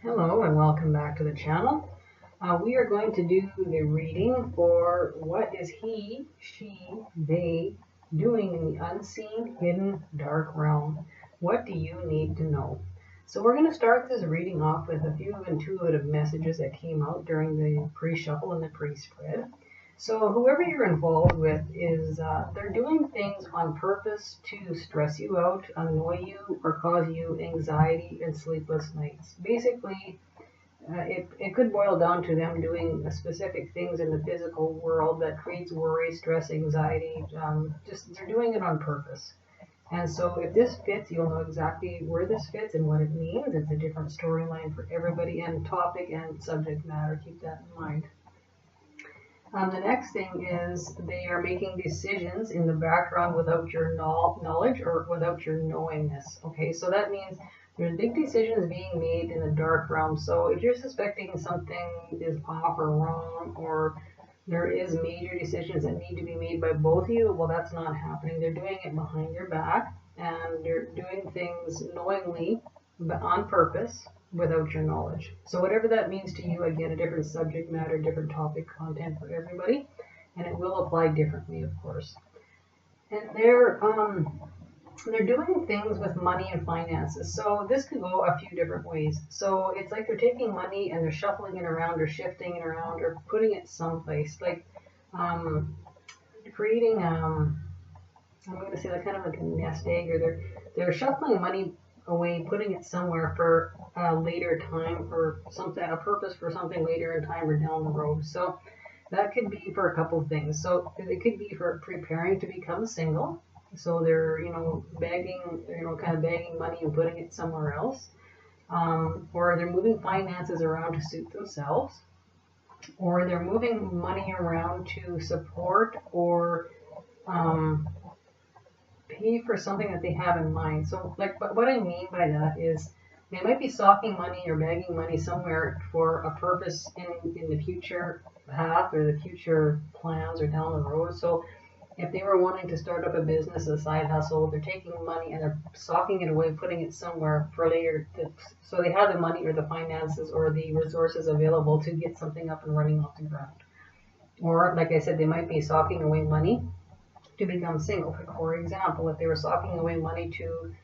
Hello and welcome back to the channel. We are going to do the reading for what is he, she, they doing in the unseen, hidden, dark realm. What do you need to know? So we're going to start this reading off with a few intuitive messages that came out during the pre-shuffle and the pre-spread. So whoever you're involved with is, they're doing things on purpose to stress you out, annoy you, or cause you anxiety and sleepless nights. Basically, it could boil down to them doing specific things in the physical world that creates worry, stress, anxiety. Just they're doing it on purpose. And so if this fits, you'll know exactly where this fits and what it means. It's a different storyline for everybody and topic and subject matter. Keep that in mind. The next thing is they are making decisions in the background without your knowledge or without your knowingness. Okay, so that means there's big decisions being made in the dark realm. So if you're suspecting something is off or wrong, or there is major decisions that need to be made by both of you, well, that's not happening. They're doing it behind your back, and they're doing things knowingly, but on purpose, without your knowledge. So whatever that means to you, again, a different subject matter, different topic content for everybody, and it will apply differently, of course. And they're doing things with money and finances. So this could go a few different ways. So it's like they're taking money and they're shuffling it around or shifting it around or putting it someplace, like creating I'm going to say like kind of like a nest egg, or they're shuffling money away, putting it somewhere for a later time, or something, a purpose for something later in time or down the road. So that could be for a couple of things. So it could be for preparing to become single. So they're, begging, kind of bagging money and putting it somewhere else. Or they're moving finances around to suit themselves. Or they're moving money around to support or pay for something that they have in mind. So, like, what I mean by that is they might be stocking money or bagging money somewhere for a purpose in the future path or the future plans or down the road. So, if they were wanting to start up a business, a side hustle, they're taking money and they're stocking it away, putting it somewhere for later, so they have the money or the finances or the resources available to get something up and running off the ground. Or, like I said, they might be stocking away money to become single. For example, if they were stocking away money to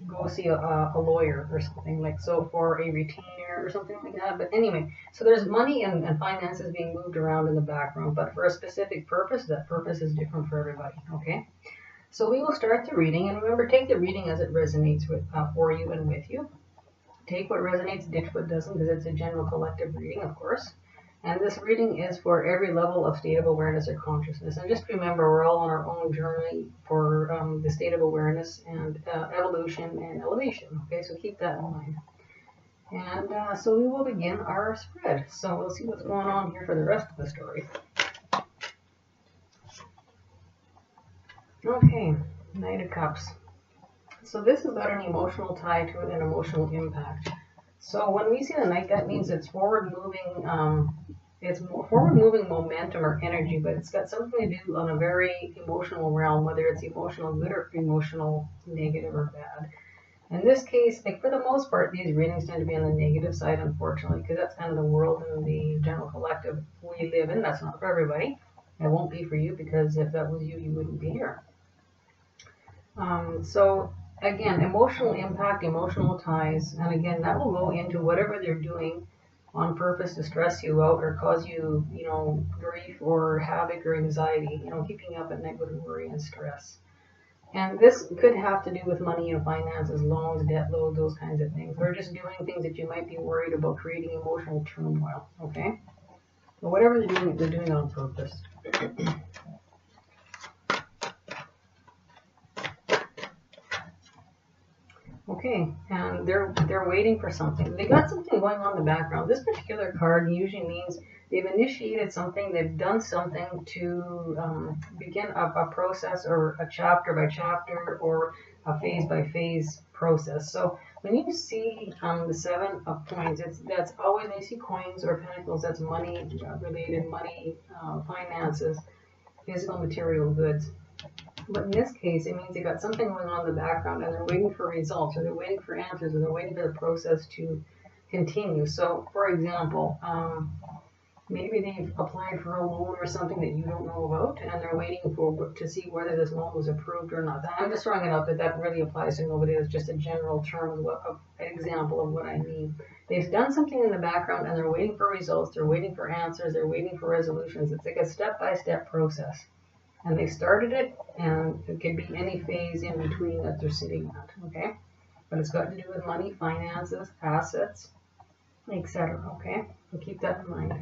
go see a lawyer or something, like, so for a retainer or something like that. But anyway, so there's money and finances being moved around in the background, but for a specific purpose. That purpose is different for everybody. Okay, so we will start the reading, and remember, take the reading as it resonates with for you and with you. Take what resonates, ditch what doesn't, because it's a general collective reading, of course. And this reading is for every level of state of awareness or consciousness. And just remember, we're all on our own journey for the state of awareness and evolution and elevation. Okay, so keep that in mind. And so we will begin our spread. So we'll see what's going on here for the rest of the story. Okay, Knight of Cups. So this has got an emotional tie to it, an emotional impact. So when we see the Knight, that means it's forward-moving. It's forward-moving momentum or energy, but it's got something to do on a very emotional realm, whether it's emotional good or emotional negative or bad. In this case, like, for the most part, these readings tend to be on the negative side, unfortunately, because that's kind of the world and the general collective we live in. That's not for everybody. It won't be for you, because if that was you, you wouldn't be here. So again, emotional impact, emotional ties, and again, that will go into whatever they're doing on purpose to stress you out or cause you, grief or havoc or anxiety, keeping you up at night with worry and stress. And this could have to do with money and finances, loans, debt loads, those kinds of things, or just doing things that you might be worried about, creating emotional turmoil. Okay, but whatever they're doing on purpose. Okay, and they're waiting for something. They got something going on in the background. This particular card usually means they've initiated something, they've done something to begin a process, or a chapter by chapter, or a phase by phase process. So when you see the Seven of Coins, that's always, when you see coins or pentacles, that's money related, money, finances, physical material goods. But in this case, it means they got something going on in the background and they're waiting for results, or they're waiting for answers, or they're waiting for the process to continue. So, for example, maybe they've applied for a loan or something that you don't know about, and they're waiting to see whether this loan was approved or not. I'm just throwing it out that really applies to nobody. It's just a general term, an example of what I mean. They've done something in the background, and they're waiting for results. They're waiting for answers. They're waiting for resolutions. It's like a step-by-step process. And they started it, and it could be any phase in between that they're sitting at, okay? But it's got to do with money, finances, assets, etc., okay? So keep that in mind.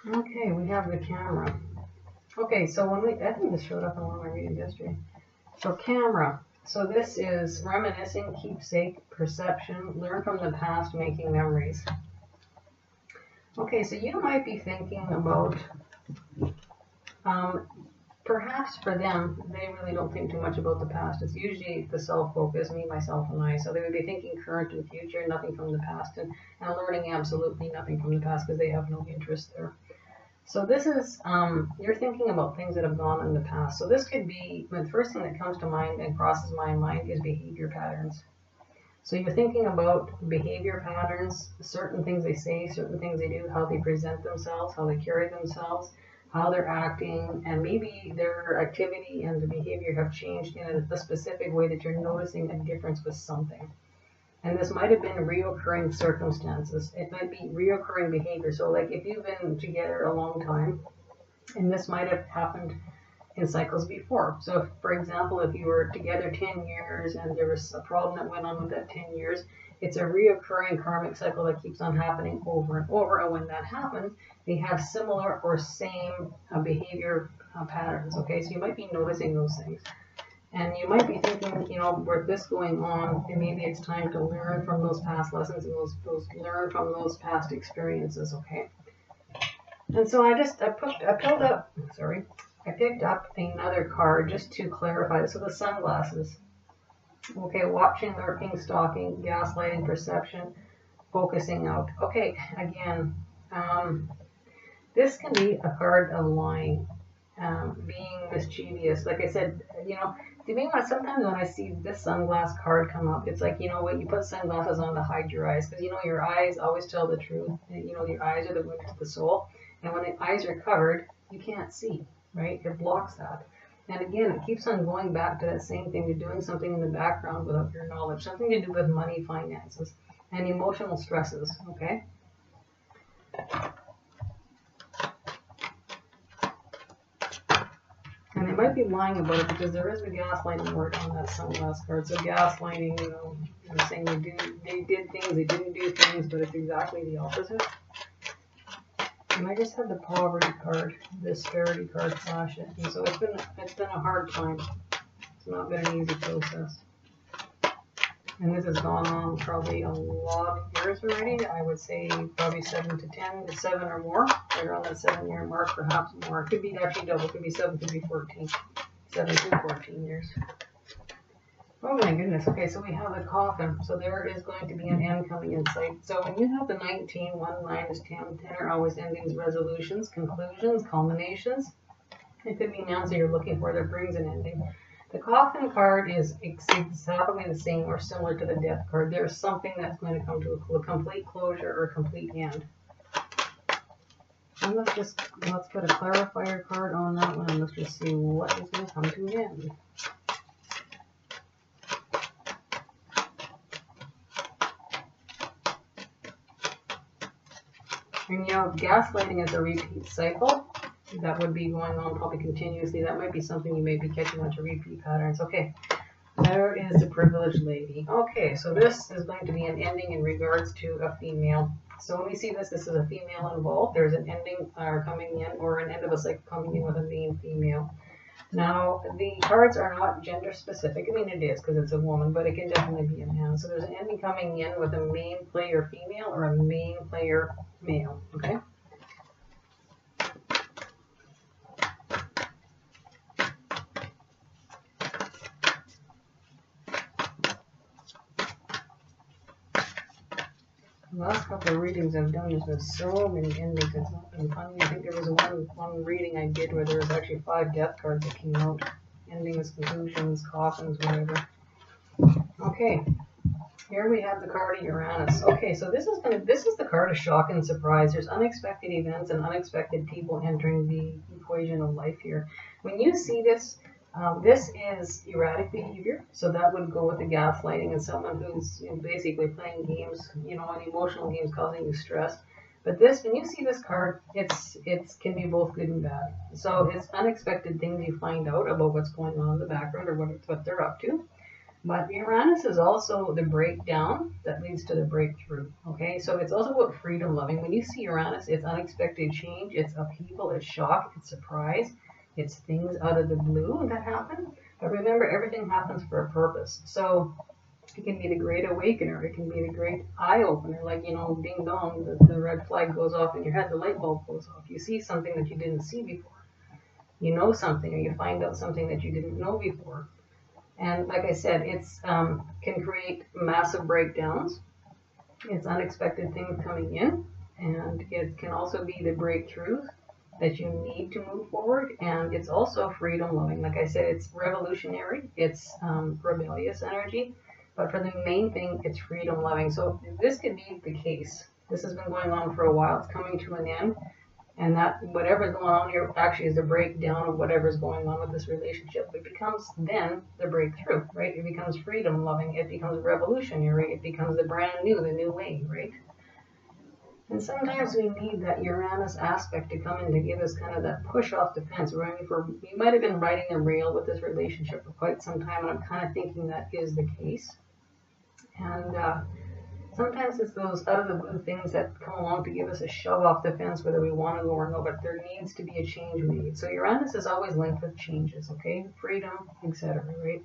Okay, we have the camera. Okay, so I think this showed up in one of my readings yesterday. So camera. So this is reminiscing, keepsake, perception, learn from the past, making memories. Okay, so you might be thinking about, perhaps for them, they really don't think too much about the past. It's usually the self-focus, me, myself, and I. So they would be thinking current and future, nothing from the past, and learning absolutely nothing from the past because they have no interest there. So this is, you're thinking about things that have gone in the past. So this could be, the first thing that comes to mind and crosses my mind is behavior patterns. So you're thinking about behavior patterns, certain things they say, certain things they do, how they present themselves, how they carry themselves, how they're acting, and maybe their activity and their behavior have changed in a specific way that you're noticing a difference with something. And this might have been reoccurring circumstances. It might be reoccurring behavior. So like if you've been together a long time, and this might have happened in cycles before. So if, for example, if you were together 10 years and there was a problem that went on with that 10 years, it's a reoccurring karmic cycle that keeps on happening over and over. And when that happens, they have similar or same behavior patterns. Okay, so you might be noticing those things. And you might be thinking, with this going on, and maybe it's time to learn from those past lessons and learn from those past experiences, okay? And so I picked up another card just to clarify this. So the sunglasses. Okay, watching, lurking, stalking, gaslighting, perception, focusing out. Okay, again, this can be a card of lying, being mischievous. Like I said, to me, sometimes when I see this sunglass card come up, it's like, what you put sunglasses on to hide your eyes, because your eyes always tell the truth. And, your eyes are the window to the soul, and when the eyes are covered, you can't see, right? It blocks that. And again, it keeps on going back to that same thing. You're doing something in the background without your knowledge, something to do with money, finances, and emotional stresses, okay? And they might be lying about it because there is the gaslighting word on that sunglass card. So gaslighting, they're saying they did things, they didn't do things, but it's exactly the opposite. And I just had the poverty card, the disparity card flash it. And so it's been a hard time. It's not been an easy process. And this has gone on probably a lot of years already. I would say probably 7 to 10 to 7 or more. Right around that 7-year mark, perhaps more. It could be actually double. It could be 7, could be 14. 7 to 14 years. Oh my goodness. Okay, so we have the coffin. So there is going to be an end coming in sight. So when you have the 19, 1, 9 is 10. 10 are always endings, resolutions, conclusions, culminations. It could be an answer you're looking for that brings an ending. The coffin card is exactly the same or similar to the death card. There's something that's going to come to a complete closure or a complete end. And let's put a clarifier card on that one, and let's just see what is going to come to an end. And gaslighting is a repeat cycle. That would be going on probably continuously. That might be something you may be catching on to repeat patterns. Okay, there is the privileged lady. Okay, so this is going to be an ending in regards to a female. So when we see this is a female involved. There's an ending coming in, or an end of a cycle coming in with a main female. Now, the cards are not gender specific. I mean, it is because it's a woman, but it can definitely be a man. So there's an ending coming in with a main player female or a main player male, okay? The last couple of readings I've done, there's been so many endings. It's not been funny. I think there was one reading I did where there was actually 5 death cards that came out. Endings, conclusions, coffins, whatever. Okay, here we have the card of Uranus. Okay, so this is the card of shock and surprise. There's unexpected events and unexpected people entering the equation of life here. When you see this, this is erratic behavior, so that would go with the gaslighting and someone who's basically playing games, and emotional games causing you stress. But this, when you see this card, it can be both good and bad. So it's unexpected things you find out about what's going on in the background or what they're up to. But Uranus is also the breakdown that leads to the breakthrough. Okay, so it's also about freedom loving. When you see Uranus, it's unexpected change, it's upheaval, it's shock, it's surprise. It's things out of the blue that happen. But remember, everything happens for a purpose. So it can be the great awakener. It can be the great eye-opener. Like, ding dong, the red flag goes off in your head. The light bulb goes off. You see something that you didn't see before. You know something, or you find out something that you didn't know before. And like I said, it's can create massive breakdowns. It's unexpected things coming in. And it can also be the breakthroughs that you need to move forward, and it's also freedom loving. Like I said, it's revolutionary, it's rebellious energy, but for the main thing, it's freedom loving. So this could be the case. This has been going on for a while. It's coming to an end, and that whatever's going on here actually is the breakdown of whatever's going on with this relationship. It becomes then the breakthrough, right? It becomes freedom loving. It becomes revolutionary. It becomes the brand new, the new way, right? And sometimes we need that Uranus aspect to come in to give us kind of that push off the fence. You might have been riding the rail with this relationship for quite some time, and I'm kind of thinking that is the case. And sometimes it's those out of the blue things that come along to give us a shove off the fence, whether we want to go or no, but there needs to be a change made. So Uranus is always linked with changes, okay? Freedom, etc., right?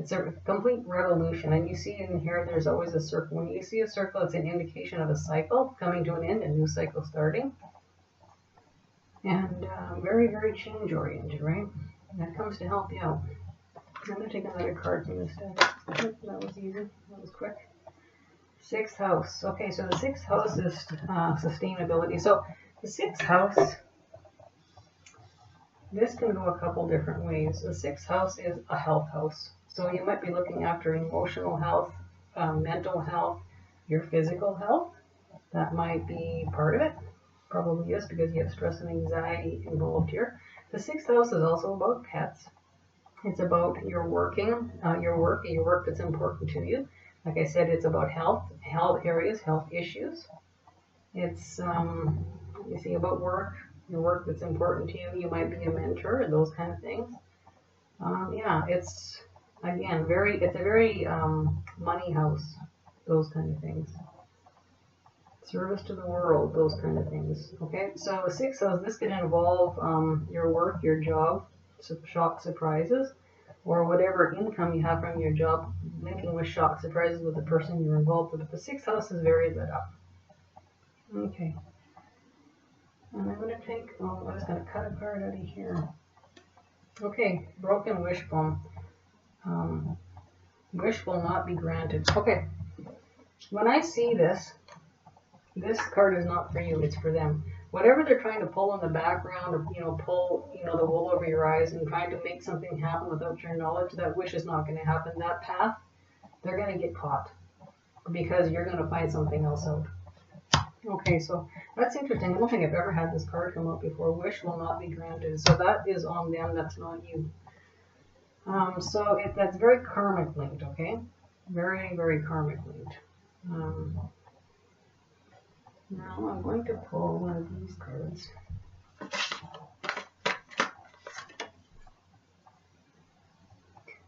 It's a complete revolution, and you see in here there's always a circle. When you see a circle, it's an indication of a cycle coming to an end, a new cycle starting. And very, very change-oriented, right? And that comes to help you out. I'm going to take another card from this deck. That was easy. That was quick. 6th house. Okay, so the 6th house is sustainability. So the 6th house, this can go a couple different ways. The 6th house is a health house. So you might be looking after emotional health, mental health, your physical health. That might be part of it. Probably is, because you have stress and anxiety involved here. The 6th house is also about pets. It's about your work that's important to you. Like I said, it's about health areas, health issues. It's you see about work, your work that's important to you. You might be a mentor, those kind of things. Yeah, it's again it's a very money house, those kind of things. Service to the world, those kind of things. Okay, so 6th house, this could involve your work, your job, shock surprises, or whatever income you have from your job, linking with shock surprises with the person you're involved with. But the 6th house is very lit up. Okay. And I'm going to take, I'm just going to cut a card out of here. Okay, broken wishbone. Wish will not be granted. Okay, when I see this card is not for you, it's for them. Whatever they're trying to pull in the background, or pull the wool over your eyes and trying to make something happen without your knowledge, that wish is not going to happen. That path, they're going to get caught because you're going to find something else out. Okay, so that's interesting. I don't think I've ever had this card come up before. Wish will not be granted. So that is on them. That's not you. So that's very karmic linked. Okay, very, very karmic linked. Now I'm going to pull one of these cards.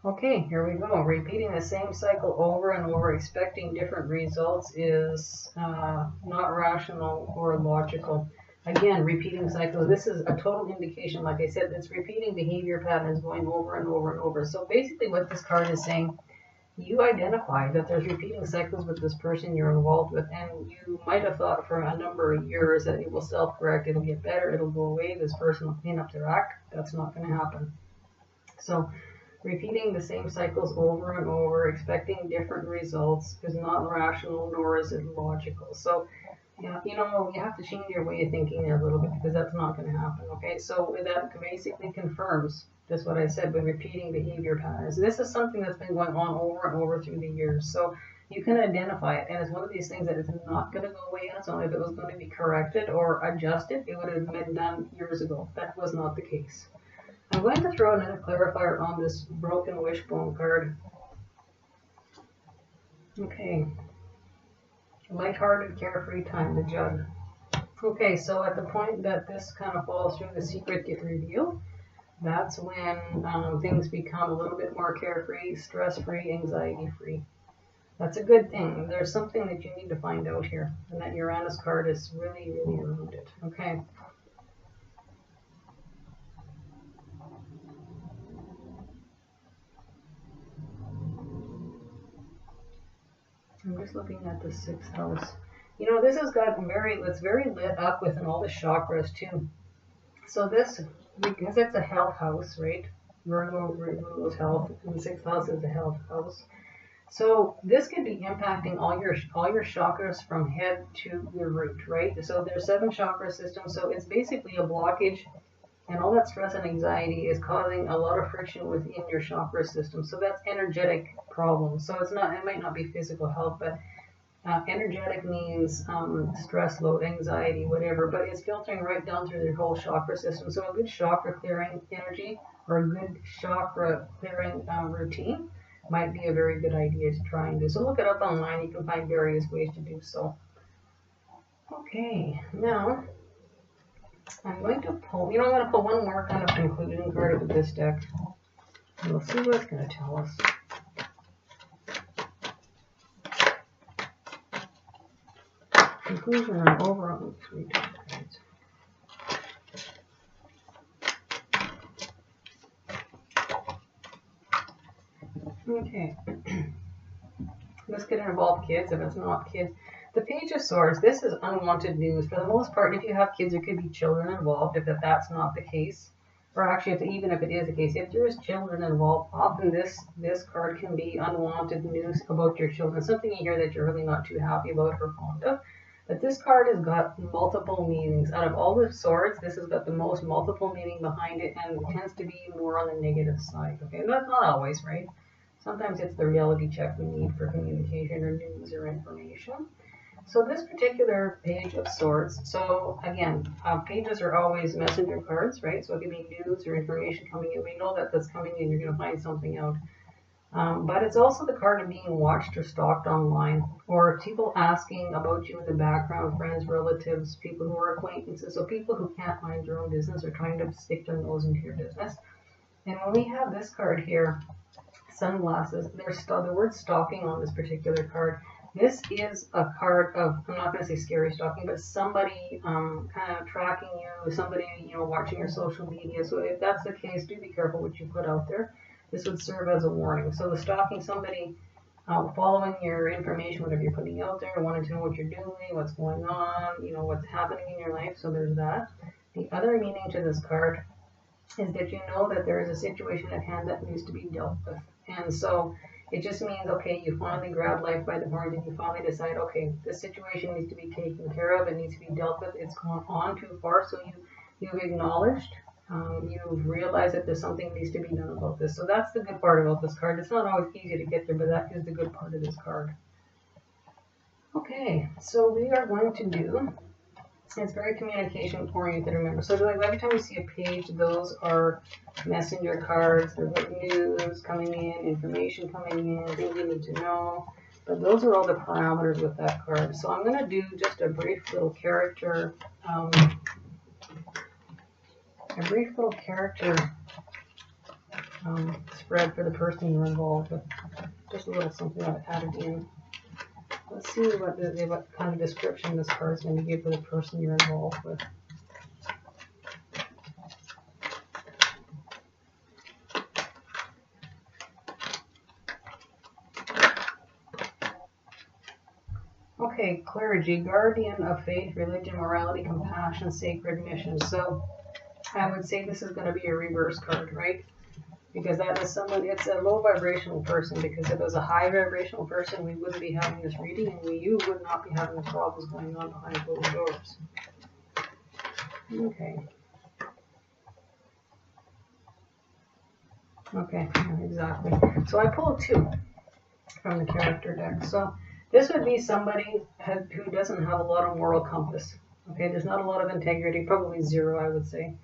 Okay, here we go. Repeating the same cycle over and over, expecting different results is not rational or logical. Again, repeating cycles. This is a total indication, like I said, it's repeating behavior patterns going over and over and over. So basically what this card is saying, you identify that there's repeating cycles with this person you're involved with, and you might have thought for a number of years that it will self-correct, it'll get better, it'll go away, this person will clean up their act. That's not going to happen. So Repeating the same cycles over and over, expecting different results is not rational, nor is it logical. So, yeah, you know, you have to change your way of thinking there a little bit, because that's not going to happen, okay? So that basically confirms just what I said with repeating behavior patterns. This is something that's been going on over and over through the years. So you can identify it, and it's one of these things that is not going to go away on its own. If it was going to be corrected or adjusted, it would have been done years ago. That was not the case. I'm going to throw another clarifier on this broken wishbone card. Okay. Lighthearted, carefree time, the jug. Okay, so at the point that this kind of falls through, the secret get revealed. That's when things become a little bit more carefree, stress-free, anxiety-free. That's a good thing. There's something that you need to find out here, and that Uranus card is really, really around it. Okay. I'm just looking at the 6th house. You know, this has got it's very lit up within all the chakras too. So this, because it's a health house, right? Virgo rules health, and the 6th house is the health house. So this could be impacting all your chakras from head to your root, right? So there's 7 chakra systems, so it's basically a blockage, and all that stress and anxiety is causing a lot of friction within your chakra system. So that's energetic problems. So it might not be physical health, but energetic means stress load, anxiety, whatever, but it's filtering right down through the whole chakra system. So a good chakra clearing energy or a good chakra clearing routine might be a very good idea to try and do. So look it up online. You can find various ways to do so. Okay, now I'm going to pull, I'm going to pull one more kind of conclusion card of this deck. And we'll see what it's going to tell us. Conclusion and overall sweet cards. Okay. This could involve kids. If it's not kids, the Page of Swords, this is unwanted news. For the most part, if you have kids, there could be children involved. If that's not the case, or actually, even if it is the case, if there is children involved, often this card can be unwanted news about your children, something you hear that you're really not too happy about or fond of. But this card has got multiple meanings. Out of all the swords, this has got the most multiple meaning behind it, and tends to be more on the negative side. Okay, that's not always, right? Sometimes it's the reality check we need for communication or news or information. So this particular Page of Swords, so again, pages are always messenger cards, right? So it could be news or information coming in. We know that that's coming in, you're going to find something out. But it's also the card of being watched or stalked online, or people asking about you in the background, friends, relatives, people who are acquaintances, so people who can't mind their own business are trying to stick their nose into your business. And when we have this card here, sunglasses, there's the word stalking on this particular card. This is a card of, I'm not going to say scary stalking, but somebody kind of tracking you, somebody, watching your social media. So if that's the case, do be careful what you put out there. This would serve as a warning. So the stalking, somebody following your information, whatever you're putting out there, wanting to know what you're doing, what's going on, what's happening in your life. So there's that. The other meaning to this card is that you know that there is a situation at hand that needs to be dealt with. And so it just means, okay, you finally grab life by the horns and you finally decide, okay, this situation needs to be taken care of. It needs to be dealt with. It's gone on too far. So you've acknowledged, you've realized that there's something needs to be done about this. So that's the good part about this card. It's not always easy to get there, but that is the good part of this card. Okay, so we are going to do, it's very communication oriented, remember. So like every time you see a page, those are messenger cards. There's like news coming in, information coming in, things you need to know. But those are all the parameters with that card. So I'm going to do just a brief little character, spread for the person you're involved with. Just a little something I've added in. Let's see what kind of description this card is going to give for the person you're involved with. Okay, clergy, guardian of faith, religion, morality, compassion, sacred mission. So I would say this is going to be a reverse card, right? because that is someone, it's a low vibrational person, because if it was a high vibrational person, we wouldn't be having this reading, and you would not be having the problems going on behind closed doors. Okay. Okay, exactly. So I pulled 2 from the character deck. So this would be somebody who doesn't have a lot of moral compass. Okay, there's not a lot of integrity, probably 0, I would say.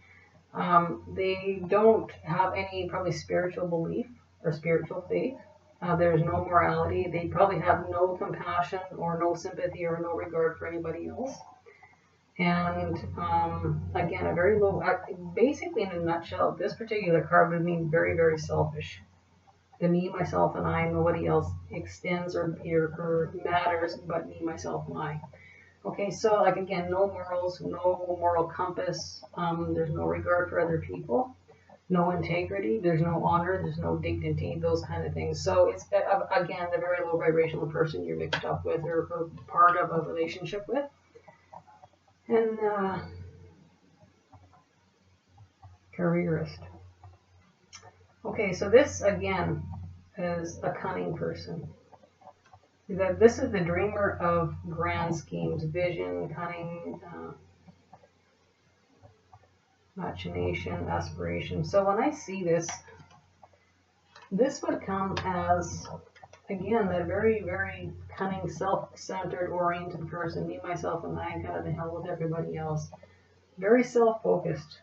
They don't have any probably spiritual belief or spiritual faith. There's no morality. They probably have no compassion or no sympathy or no regard for anybody else. And again, a very low, basically in a nutshell, this particular card would mean very, very selfish. The me, myself, and I, nobody else extends or matters but me, myself, and I. Okay, so like again, no morals, no moral compass, there's no regard for other people, no integrity, there's no honor, there's no dignity, those kind of things. So it's, again, the very low vibrational person you're mixed up with or part of a relationship with. And careerist. Okay, so this again is a cunning person. This is the dreamer of grand schemes, vision, cunning, machination, aspiration. So when I see this, this would come as, again, that very, very cunning, self-centered, oriented person, me, myself, and I, kind of the hell with everybody else. Very self-focused.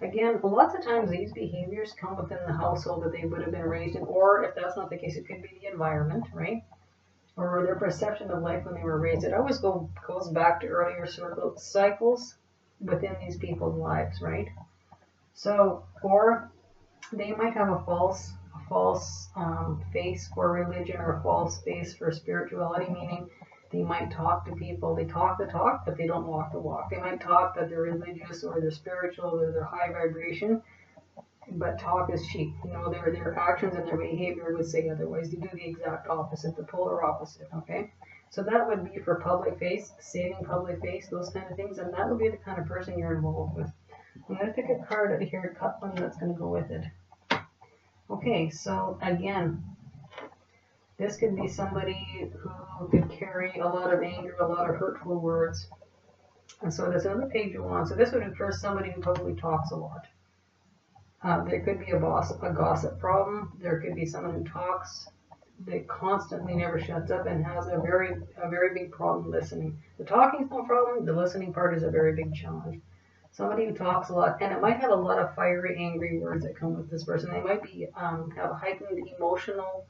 Again, lots of times these behaviors come within the household that they would have been raised in, or if that's not the case, it could be the environment, right? Or their perception of life when they were raised. It always goes back to earlier cycles within these people's lives, right? So, or they might have a false face for religion or a false face for spirituality, meaning they might talk to people, they talk the talk, but they don't walk the walk. They might talk that they're religious or they're spiritual or they're high vibration, but talk is cheap. You know, their actions and their behavior would say otherwise. They do the exact opposite, the polar opposite, okay? So that would be for public face, saving public face, those kind of things, and that would be the kind of person you're involved with. I'm going to pick a card out of here, cut one that's going to go with it. Okay, so again, this could be somebody who could carry a lot of anger, a lot of hurtful words. And so there's another page you want. So this would be for somebody who probably talks a lot. There could be a gossip problem. There could be someone who talks, that constantly never shuts up and has a very big problem listening. The talking is no problem. The listening part is a very big challenge. Somebody who talks a lot, and it might have a lot of fiery, angry words that come with this person. They might be have heightened emotional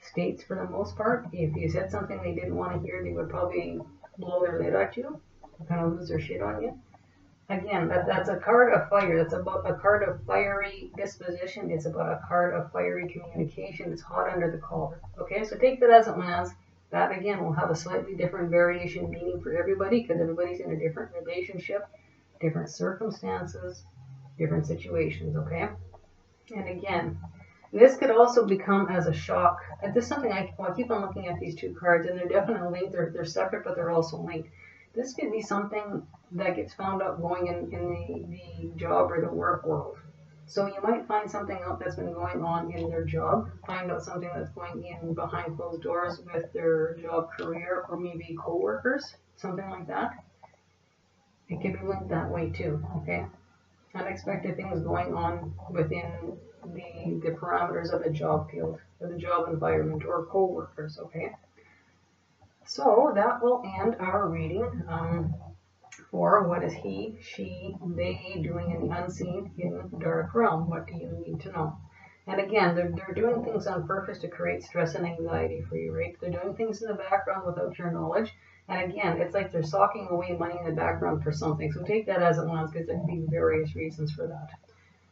states for the most part. If you said something they didn't want to hear, they would probably blow their lid at you, kind of lose their shit on you. Again, that's a card of fire. That's about a card of fiery disposition. It's about a card of fiery communication. It's hot under the collar. Okay, so take that as it lands. That again will have a slightly different variation meaning for everybody because everybody's in a different relationship, different circumstances, different situations. Okay, and again, this could also become as a shock. And this is something I keep on looking at these 2 cards, and they're definitely linked. They're separate, but they're also linked. This could be something that gets found out going in the job or the work world. So you might find something out that's been going on in their job, find out something that's going in behind closed doors with their job career, or maybe co-workers, something like that. It can be linked that way too, okay? Unexpected things going on within the parameters of the job field, or the job environment, or co-workers, okay? So that will end our reading for what is he, she, they doing in the unseen, hidden, dark realm. What do you need to know? And again, they're doing things on purpose to create stress and anxiety for you, right? They're doing things in the background without your knowledge. And again, it's like they're socking away money in the background for something. So take that as it wants, because there can be various reasons for that.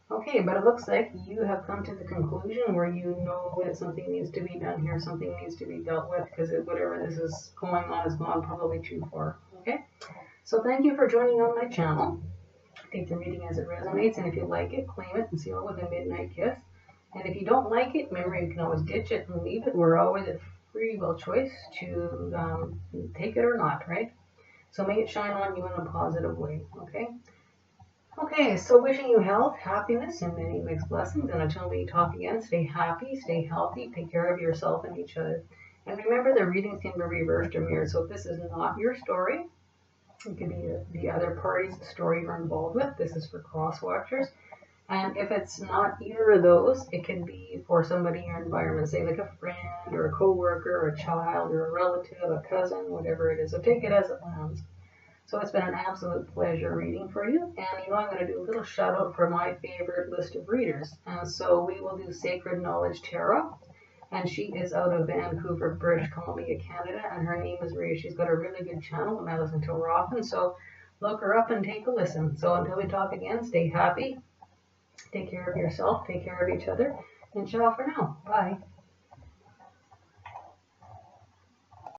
Okay, but it looks like you have come to the conclusion where you know that something needs to be done here, something needs to be dealt with, because whatever this is going on has gone probably too far. Okay, so thank you for joining on my channel. Take the reading as it resonates, and if you like it, claim it and seal it with a midnight kiss. And if you don't like it, remember you can always ditch it and leave it. We're always at free will choice to take it or not, right? So may it shine on you in a positive way, okay? Okay, so wishing you health, happiness, and many mixed blessings. And until we talk again, stay happy, stay healthy, take care of yourself and each other. And remember, the readings can be reversed or mirrored. So if this is not your story, it could be the other party's story you're involved with. This is for cross watchers. And if it's not either of those, it can be for somebody in your environment, say like a friend or a coworker or a child or a relative, a cousin, whatever it is. So take it as it lands. So it's been an absolute pleasure reading for you. And I'm going to do a little shout out for my favorite list of readers. And so we will do Sacred Knowledge Tarot. And she is out of Vancouver, British Columbia, Canada. And her name is Ria. She's got a really good channel, and I listen to her often. So look her up and take a listen. So until we talk again, stay happy. Take care of yourself, take care of each other, and ciao for now. Bye.